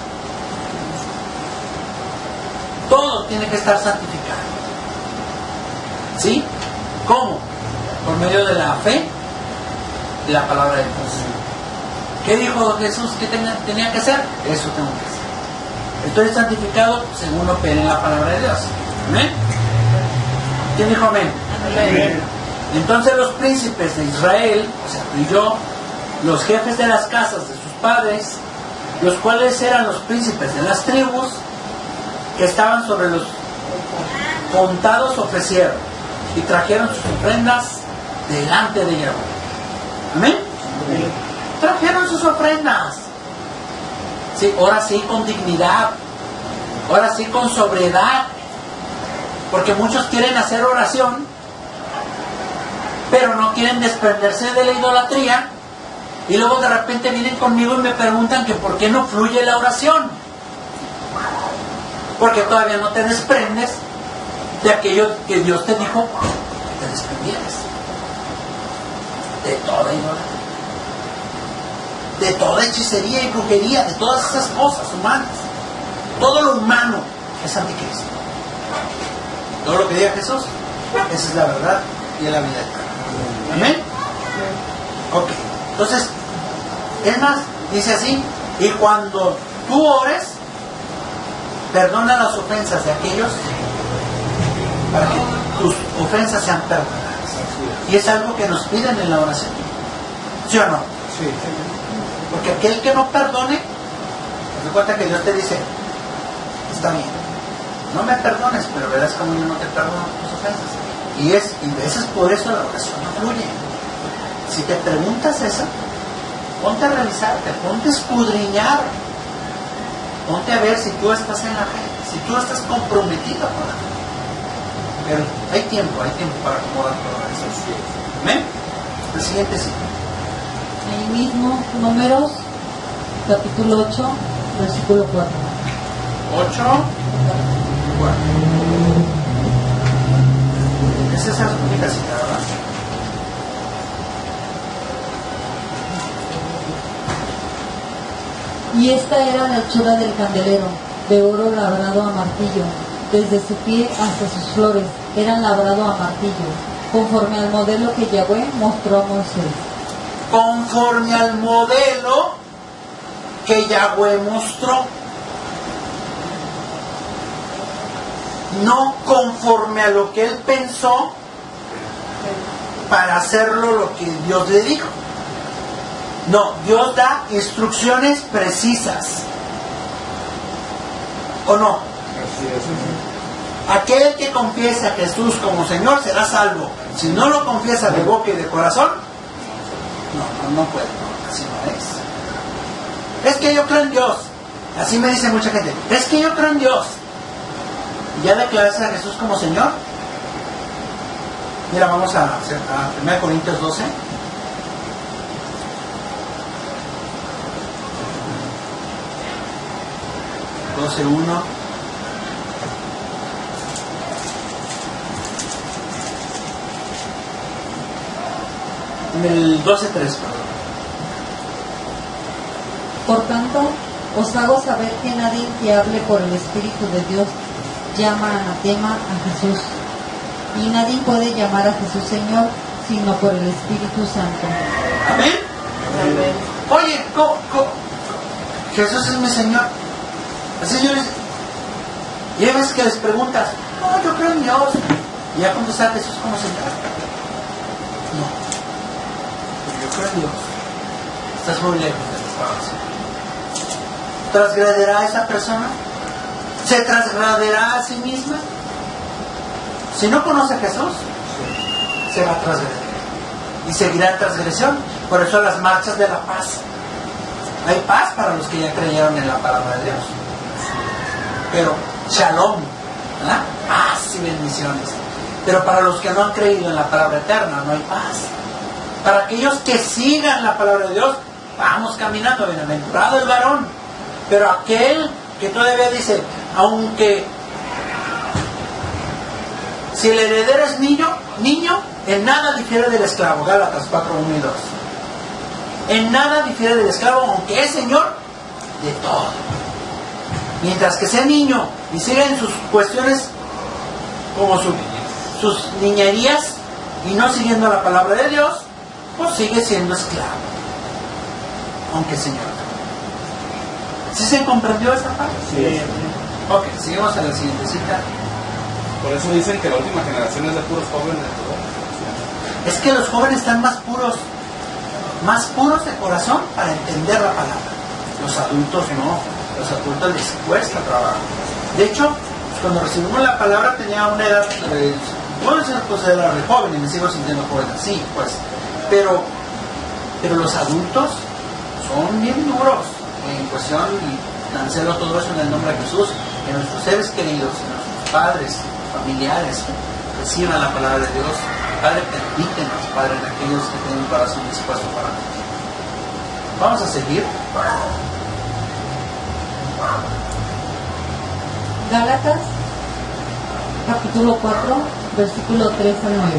todo tiene que estar santificado. ¿Sí? ¿Cómo? Por medio de la fe y la palabra de Dios. ¿Qué dijo Jesús que tenía que hacer? Eso tengo que hacer. Estoy santificado según opera en la palabra de Dios. ¿Amén? ¿Quién dijo amén?
Amén.
Entonces los príncipes de Israel, o sea, tú y yo, los jefes de las casas de sus padres, los cuales eran los príncipes de las tribus que estaban sobre los contados, ofrecieron y trajeron sus ofrendas delante de Yahweh. ¿Amén? Trajeron sus ofrendas. Sí, ahora sí con dignidad, ahora sí con sobriedad, porque muchos quieren hacer oración, pero no quieren desprenderse de la idolatría, y luego de repente vienen conmigo y me preguntan que por qué no fluye la oración, porque todavía no te desprendes de aquello que Dios te dijo que te desprendieras, de toda idolatría, de toda hechicería y brujería, de todas esas cosas humanas. Todo lo humano es anticristo. Todo lo que diga Jesús, esa es la verdad y es la vida eterna. ¿Amén? Ok, entonces, es más, dice así: y cuando tú ores, perdona las ofensas de aquellos para que tus ofensas sean perdonadas. Y es algo que nos piden en la oración. ¿Sí o no?
Sí.
Porque aquel que no perdone, te cuenta que Dios te dice: está bien, no me perdones, pero verás como yo no te perdono tus ofensas. Y a veces por eso la oración no fluye. Si te preguntas eso, ponte a revisarte, ponte a escudriñar, ponte a ver si tú estás en la fe, si tú estás comprometido con la fe. Pero hay tiempo para acomodar todo eso. ¿Amén? El siguiente sí.
Ahí mismo, Números, capítulo 8, versículo 4.
8, 4. Es esa única cita, ¿verdad?
Y esta era la hechura del candelero, de oro labrado a martillo, desde su pie hasta sus flores, eran labrado a martillo, conforme al modelo que Yahweh mostró a Moisés.
Conforme al modelo que Yahweh mostró, no conforme a lo que él pensó para hacerlo lo que Dios le dijo. No, Dios da instrucciones precisas. ¿O no?
Así es.
Aquel que confiesa a Jesús como Señor será salvo. Si no lo confiesa de boca y de corazón, no puede, no, así no es. Es que yo creo en Dios. Así me dice mucha gente. Es que yo creo en Dios. ¿Ya declaraste a Jesús como Señor? Mira, vamos a 1 Corintios 12. 12:1. En el 12:3, perdón.
Por tanto, os hago saber que nadie que hable por el Espíritu de Dios llama anatema a Jesús. Y nadie puede llamar a Jesús Señor, sino por el Espíritu Santo.
¿Amén? Oye, Jesús es mi Señor. Así yo les... Y hay veces que les preguntas, no, yo creo en Dios. Y ya cuando está Jesús, ¿cómo se trata? No. Yo creo en Dios. Estás muy lejos de la salvación. ¿Transgraderá esa persona? ¿Se transgraderá a sí misma? Si no conoce a Jesús, se va a transgredir. Y seguirá en transgresión. Por eso las marchas de la paz. Hay paz para los que ya creyeron en la palabra de Dios. Pero shalom, ¿verdad? Paz y bendiciones. Pero para los que no han creído en la palabra eterna, no hay paz. Para aquellos que sigan la palabra de Dios, vamos caminando, bienaventurado el varón. Pero aquel que todavía dice, aunque si el heredero es niño, en nada difiere del esclavo. Gálatas 4:1 y 2. En nada difiere del esclavo, aunque es señor de todo. Mientras que sea niño y siga en sus cuestiones como sus niñerías y no siguiendo la palabra de Dios, pues sigue siendo esclavo, aunque señor. ¿Sí se comprendió esta parte?
Sí.
Ok, seguimos a la siguiente cita.
Por eso dicen que la última generación es de puros jóvenes, ¿no?
Es que los jóvenes están más puros de corazón para entender la palabra. Los adultos no, los adultos les cuesta trabajo. De hecho, cuando recibimos la palabra tenía una edad, puedo decir pues era re joven y me sigo sintiendo joven así, pues. Pero los adultos son bien duros en cuestión, y cancelo todo eso en el nombre de Jesús, que nuestros seres queridos, nuestros padres, familiares, reciban la palabra de Dios. Padre, permítenos, Padre, en aquellos que tienen un corazón dispuesto para ti. Vamos a seguir.
Gálatas, capítulo 4, versículo 3 al 9.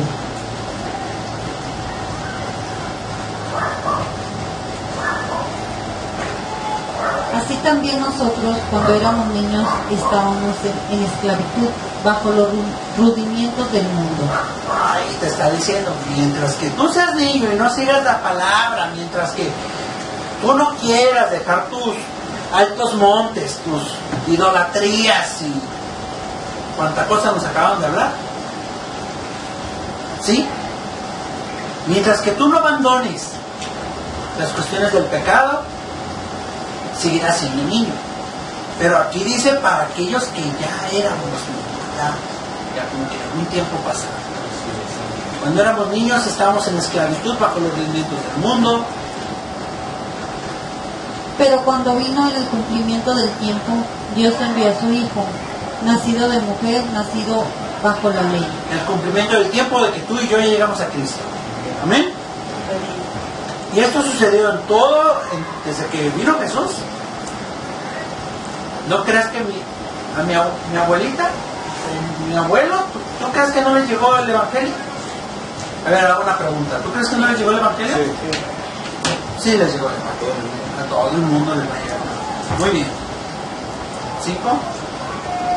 Así también nosotros, cuando éramos niños, estábamos en esclavitud, bajo los rudimientos del mundo.
Ahí te está diciendo, mientras que tú seas niño y no sigas la palabra, mientras que tú no quieras dejar tus altos montes, tus idolatrías y cuánta cosa nos acaban de hablar, ¿sí? Mientras que tú no abandones las cuestiones del pecado, seguirás siendo niño. Pero aquí dice para aquellos que ya éramos niños, ya como que algún tiempo pasado. Cuando éramos niños estábamos en esclavitud bajo los rendimientos del mundo.
Pero cuando vino el cumplimiento del tiempo, Dios envió a su Hijo, nacido de mujer, nacido bajo la ley.
El cumplimiento del tiempo de que tú y yo ya llegamos a Cristo. Amén. Y esto sucedió en todo, desde que vino Jesús. ¿No creas que mi abuelita, mi abuelo, ¿tú crees que no les llegó el Evangelio? A ver, hago una pregunta. ¿Tú crees que no les llegó el Evangelio? Sí, les llegó el Evangelio. A todo el mundo les va a llegar. Muy bien. 5.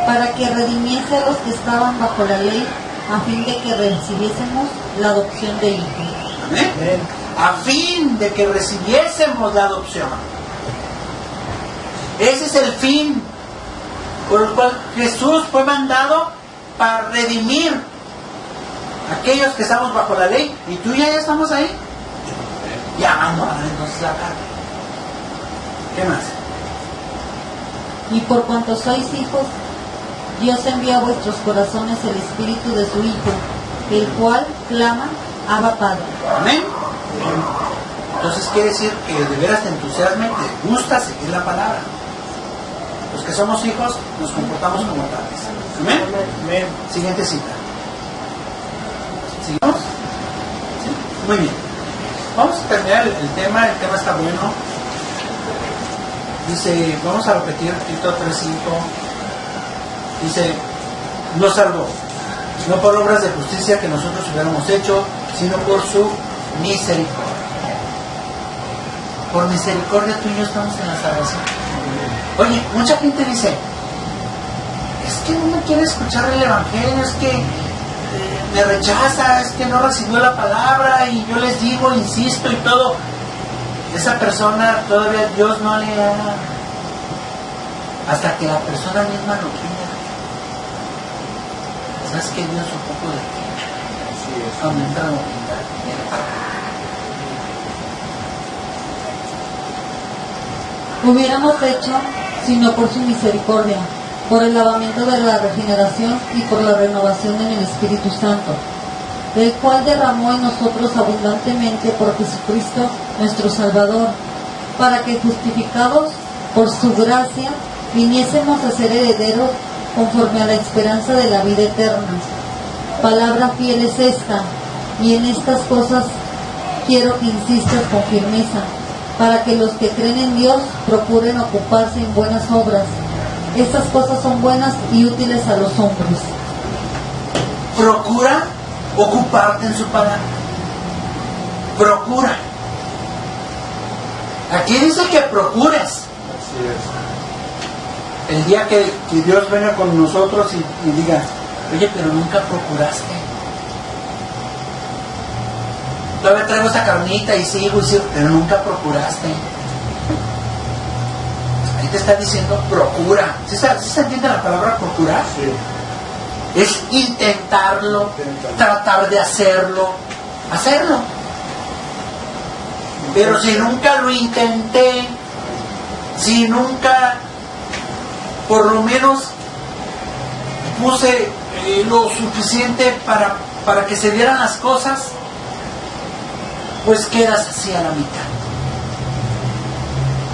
Para que redimiese a los que estaban bajo la ley, a fin de que recibiésemos la adopción de hijos.
Amén. A fin de que recibiésemos la adopción. Ese es el fin por el cual Jesús fue mandado, para redimir a aquellos que estamos bajo la ley. Y tú y ya estamos ahí. Ya vamos a ver entonces la carne. ¿Qué más?
Y por cuanto sois hijos, Dios envía a vuestros corazones el Espíritu de su Hijo, el cual clama, Abba Padre.
Amén. Entonces quiere decir que de veras te entusiasme, te gusta seguir la palabra. Los que somos hijos nos comportamos como tales. Amén.
Amén.
Siguiente cita. ¿Sigamos? ¿Sí? Muy bien. Vamos a terminar el tema está bueno. Dice, vamos a repetir Tito 3:5. Dice, nos salvó, no por obras de justicia que nosotros hubiéramos hecho, sino por su misericordia. Por misericordia tú y yo estamos en la salvación. Oye, mucha gente dice, es que no me quiere escuchar el evangelio, es que me rechaza, es que no recibió la palabra, y yo les digo, insisto y todo. Esa persona todavía Dios no le ha, hasta que la persona misma lo quiera. ¿Sabes que Dios un poco de ti? Aumenta la humildad.
Hubiéramos hecho, sino por su misericordia, por el lavamiento de la regeneración y por la renovación en el Espíritu Santo, el cual derramó en nosotros abundantemente por Jesucristo nuestro Salvador, para que justificados por su gracia viniésemos a ser herederos conforme a la esperanza de la vida eterna. Palabra fiel es esta, y en estas cosas quiero que insistas con firmeza, para que los que creen en Dios procuren ocuparse en buenas obras. Estas cosas son buenas y útiles a los hombres.
Procura ocuparte en su palabra. Procura. Aquí dice que procures.
Así es.
El día que Dios venga con nosotros y diga, oye, pero nunca procuraste. Todavía traigo esa carnita y sigo, pero nunca procuraste. Ahí te está diciendo procura. ¿Sí se entiende la palabra procurar?
Sí.
Es intentarlo, tratar de hacerlo. Pero si nunca lo intenté, si nunca por lo menos puse lo suficiente para que se dieran las cosas, pues quedas así a la mitad.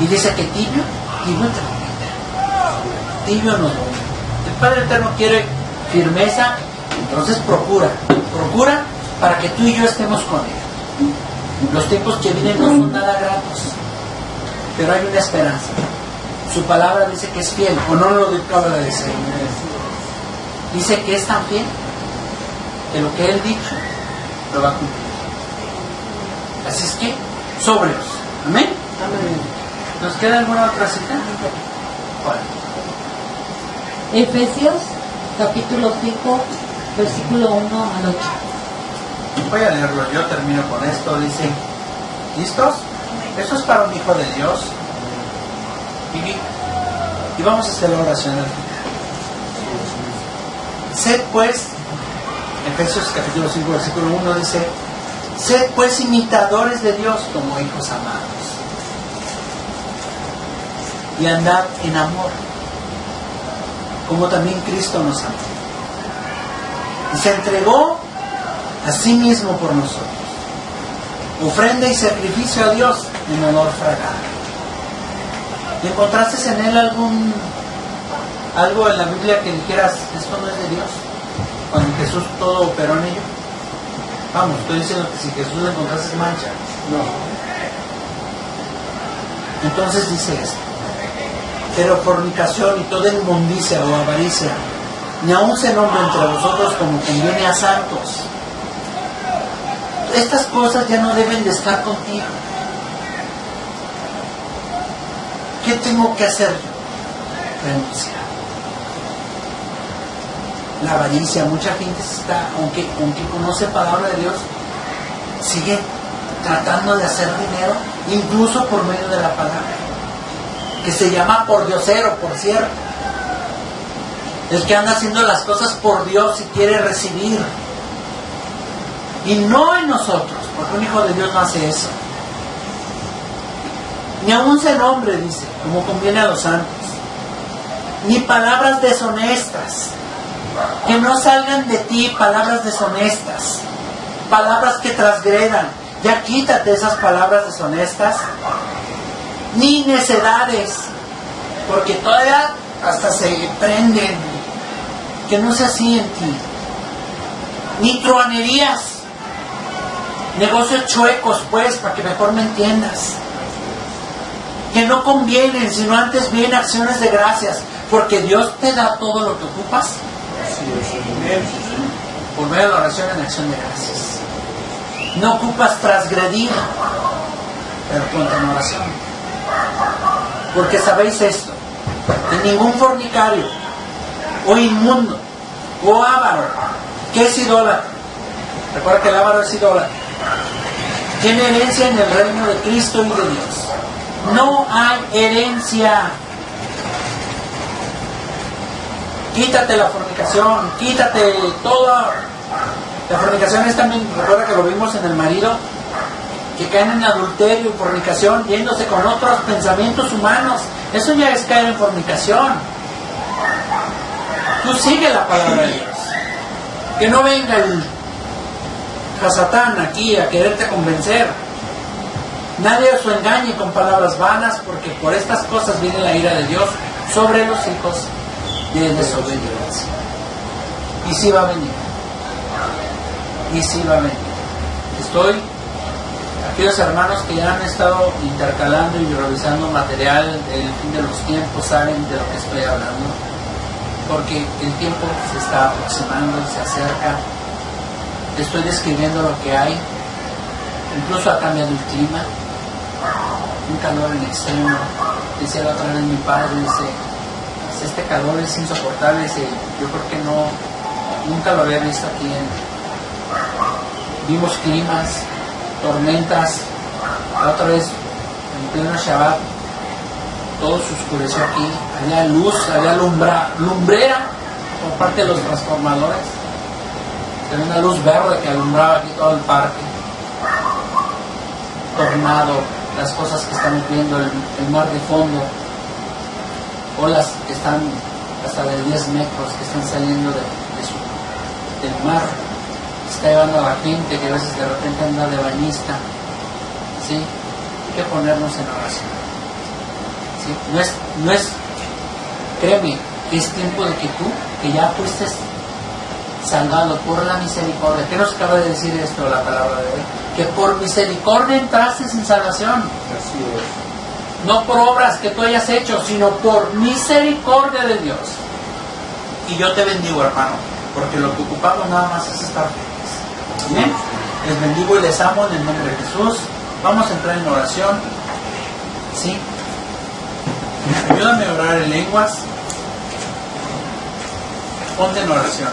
Y dice que tibio te vomita. Tibio nos vomita. El Padre Eterno quiere firmeza, entonces procura para que tú y yo estemos con Él. Los tiempos que vienen no son nada gratos, pero hay una esperanza. Su palabra dice que es fiel, o no lo acaba de decir. Dice que es tan fiel que lo que Él dicho lo va a cumplir. Así es que, sobrios. ¿Amén? Amén. ¿Nos queda alguna otra cita? ¿Cuál?
Efesios, capítulo 5, versículo 1 al 8.
Voy a leerlo, yo termino con esto. Dice, ¿listos? Eso es para un hijo de Dios. Y vamos a hacer la oración al final. Sed pues, Efesios capítulo 5, versículo 1 dice, sed pues imitadores de Dios como hijos amados, y andad en amor, como también Cristo nos amó, y se entregó a sí mismo por nosotros, ofrenda y sacrificio a Dios en olor fragante. ¿Encontraste en él algo en la Biblia que dijeras, esto no es de Dios? Cuando Jesús todo operó en ello. Vamos, estoy diciendo que si Jesús le encontraste mancha. No. Entonces dice esto: pero fornicación y toda inmundicia o avaricia, ni aun se nombre entre vosotros como conviene a santos. Estas cosas ya no deben de estar contigo. ¿Qué tengo que hacer yo? Renunciar. La avaricia, mucha gente está, aunque conoce palabra de Dios, sigue tratando de hacer dinero, incluso por medio de la palabra, que se llama pordiosero, por cierto. El que anda haciendo las cosas por Dios y quiere recibir. Y no en nosotros, porque un hijo de Dios no hace eso. Ni aun se nombre, dice, como conviene a los santos. Ni palabras deshonestas. Que no salgan de ti palabras deshonestas. Palabras que transgredan. Ya quítate esas palabras deshonestas. Ni necedades. Porque todavía hasta se prenden. Que no sea así en ti. Ni truanerías. Negocios chuecos, pues, para que mejor me entiendas. que no convienen, sino antes bien acciones de gracias, porque Dios te da todo lo que ocupas por medio de la oración en acción de gracias. No ocupas transgredir, pero ponte en oración. Porque sabéis esto, que ningún fornicario, o inmundo, o avaro, que es idólatra, recuerda que el avaro es idólatra, tiene herencia en el reino de Cristo y de Dios. No hay herencia. Quítate la fornicación, quítate toda. La fornicación es también, recuerda que lo vimos en el marido, que caen en adulterio y fornicación, yéndose con otros pensamientos humanos. Eso ya es caer en fornicación. Tú sigue la palabra de Dios. Que no venga el Satán aquí a quererte convencer. Nadie os engañe con palabras vanas, porque por estas cosas viene la ira de Dios sobre los hijos de desobediencia. Y sí va a venir. Y sí va a venir. Aquellos hermanos que ya han estado intercalando y revisando material del fin de los tiempos saben de lo que estoy hablando, porque el tiempo se está aproximando, se acerca. Te estoy describiendo lo que hay. Incluso ha cambiado el clima, un calor en extremo. Decía la otra vez mi padre, dice, este calor es insoportable. Dice, yo creo que nunca lo había visto aquí. Vimos climas, tormentas. La otra vez, en pleno Shabbat, todo se oscureció aquí. Había luz, había lumbrera por parte de los transformadores. Tenía una luz verde que alumbraba aquí todo el parque. Tornado, las cosas que estamos viendo, el mar de fondo, olas que están hasta de 10 metros que están saliendo del mar. Está llevando a la gente que a veces de repente anda de bañista. ¿Sí? Hay que ponernos en oración. ¿Sí? No es, créeme, que es tiempo de que tú, que ya fuiste salvado por la misericordia. ¿Qué nos acaba de decir esto la palabra de hoy? Que por misericordia entraste en salvación.
Así es.
No por obras que tú hayas hecho, sino por misericordia de Dios. Y yo te bendigo, hermano, porque lo que ocupamos nada más es estar felices. Amén. Les bendigo y les amo en el nombre de Jesús. Vamos a entrar en oración. ¿Sí? Ayúdame a orar en lenguas. Ponte en oración.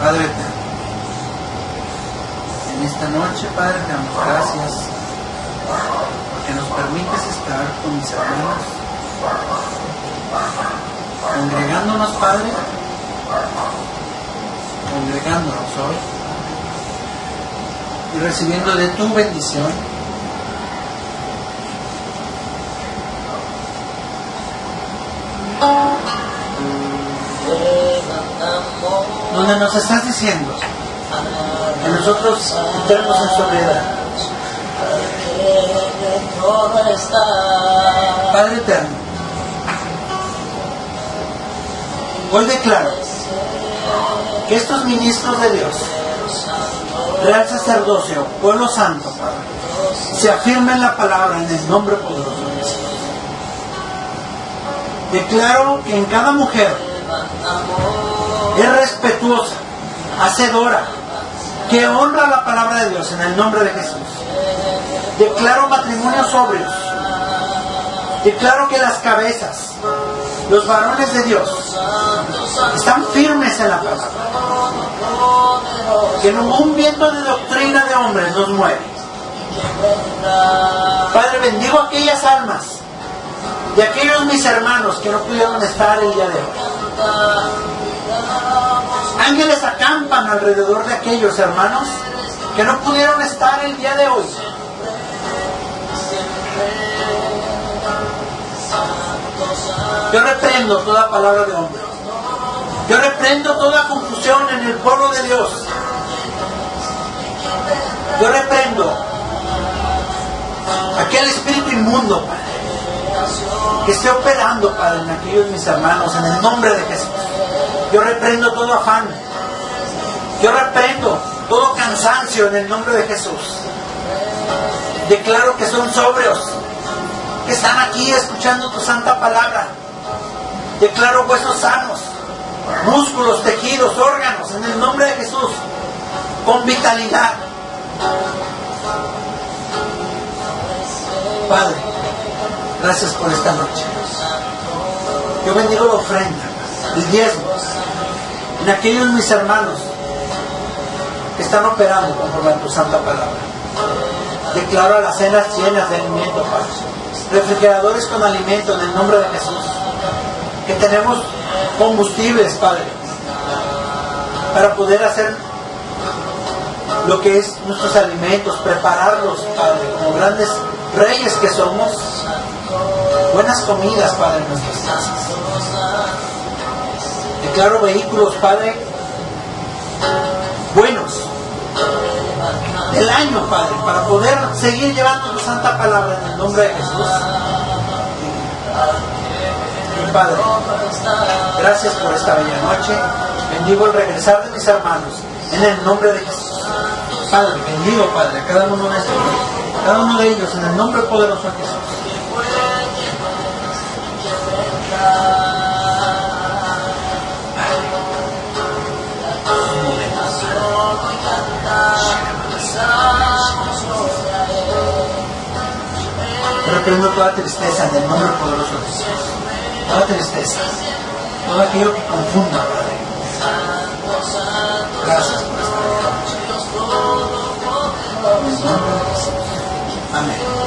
Padre eterno, en esta noche, Padre, te damos gracias porque nos permites estar con mis hermanos, congregándonos, Padre, congregándonos hoy y recibiendo de tu bendición. Donde nos estás diciendo que nosotros entremos en sobriedad. Padre eterno, hoy declaro que estos ministros de Dios, Real Sacerdocio, Pueblo Santo, Padre, se afirmen la palabra en el nombre poderoso de Jesús. Declaro que en cada mujer es respetuosa, hacedora, que honra la palabra de Dios en el nombre de Jesús. Declaro matrimonios sobrios. Declaro que las cabezas, los varones de Dios, están firmes en la palabra. Que ningún viento de doctrina de hombres nos mueve. Padre, bendigo a aquellas almas de aquellos mis hermanos que no pudieron estar el día de hoy. Ángeles acampan alrededor de aquellos hermanos que no pudieron estar el día de hoy. Yo reprendo toda palabra de hombre. Yo reprendo toda confusión en el pueblo de Dios. Yo reprendo mundo, Padre, que esté operando, Padre, en aquellos mis hermanos, en el nombre de Jesús. Yo reprendo todo afán, yo reprendo todo cansancio en el nombre de Jesús. Declaro que son sobrios, que están aquí escuchando tu santa palabra. Declaro huesos sanos, músculos, tejidos, órganos, en el nombre de Jesús, con vitalidad. Padre, gracias por esta noche. Yo bendigo la ofrenda, el diezmo, en aquellos mis hermanos que están operando conforme a tu santa palabra. Declaro a las cenas llenas de alimento, Padre. Refrigeradores con alimento en el nombre de Jesús. Que tenemos combustibles, Padre, para poder hacer lo que es nuestros alimentos, prepararlos, Padre, como grandes reyes que somos. Buenas comidas, Padre, en nuestras casas. Declaro vehículos, Padre, buenos del año, Padre, para poder seguir llevando tu santa palabra en el nombre de Jesús. Y Padre, gracias por esta bella noche. Bendigo el regresar de mis hermanos en el nombre de Jesús. Padre, bendigo, Padre, a cada uno de estos, cada uno de ellos en el nombre poderoso de Jesús. Reprendo toda tristeza en el nombre poderoso de Jesús. Toda tristeza, todo aquello que confunda, Padre. Gracias por esta noche. En el nombre de Jesús. Amén.